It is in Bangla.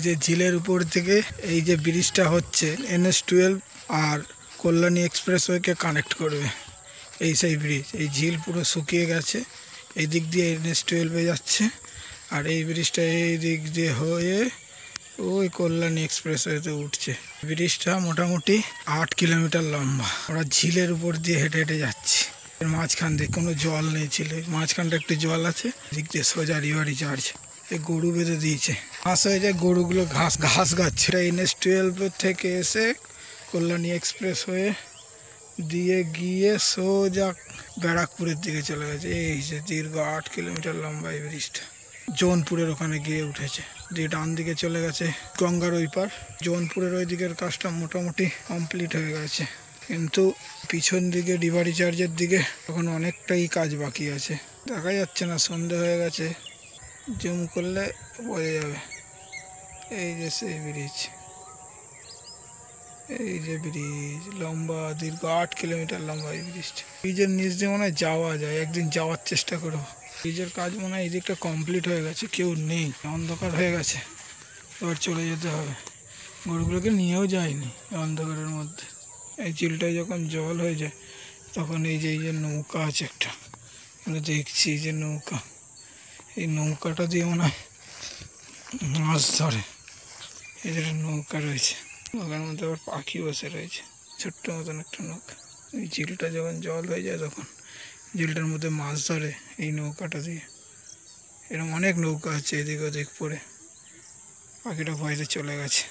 যে ঝিলের উপর থেকে এই যে ব্রিজটা হচ্ছে NH-12 আর কল্যাণী এক্সপ্রেসওয়েকে কানেক্ট করবে। এই সেই ব্রিজ, এই ঝিল পুরো শুকিয়ে গেছে, এই দিক দিয়ে NH-12 যাচ্ছে আর এই ব্রিজটা এই দিক দিয়ে হয়ে ওই কল্যাণী এক্সপ্রেসওয়েতে উঠছে। ব্রিজটা মোটামুটি 8 কিলোমিটার লম্বা। ওরা ঝিলের উপর দিয়ে হেঁটে হেঁটে যাচ্ছে। মাঝখান দিয়ে কোনো জল নেই, ঝিলে মাঝখানটা একটু জল আছে, দিক দিয়ে সোজা রিভারি চার্জ। এই গরু বেঁধে দিয়েছে, ঘাস হয়ে যায়, গরুগুলো ঘাস খাচ্ছে। NH-12 থেকে এসে কল্যাণী এক্সপ্রেস হয়ে দিয়ে গিয়ে সোজা ব্যারাকপুরের দিকে চলে গেছে। এই যে দীর্ঘ 8 কিলোমিটার লম্বা এই ব্রিজটা জৌনপুরের ওখানে গিয়ে উঠেছে, দিয়ে ডান দিকে চলে গেছে গঙ্গার ওই পার। জৌনপুরের ওই দিকের কাজটা মোটামুটি কমপ্লিট হয়ে গেছে, কিন্তু পিছন দিকে ডিভারি চার্জের দিকে এখন অনেকটাই কাজ বাকি আছে, দেখা যাচ্ছে না, সন্ধে হয়ে গেছে, জুম করলে বোঝা যাবে। এই যে সেই ব্রিজ, এই যে ব্রিজ লম্বা, দীর্ঘ 8 কিলোমিটার লম্বা এই ব্রিজটা। ব্রিজের নিচ দিয়ে মনে হয় যাওয়া যায়, একদিন যাওয়ার চেষ্টা করবো। ব্রিজের কাজ মনে হয় এই দিকটা কমপ্লিট হয়ে গেছে, কেউ নেই, অন্ধকার হয়ে গেছে, এবার চলে যেতে হবে। গরুগুলোকে নিয়েও যায়নি অন্ধকারের মধ্যে। এই ঝিলটায় যখন জল হয়ে যায় তখন এই যে নৌকা আছে একটা, আমরা দেখছি যে নৌকা, এই নৌকাটা দিয়ে মনে হয় মাছ ধরে। এই যে নৌকা রয়েছে, নৌকার মধ্যে আবার পাখি বসে রয়েছে, ছোট্ট মতন একটা নৌকা। এই ঝিলটা যখন জল হয়ে যায় তখন ঝিলটার মধ্যে মাছ ধরে এই নৌকাটা দিয়ে। এরকম অনেক নৌকা আছে এদিক ওদিক পড়ে, পাখিটা ভয়তে চলে গেছে।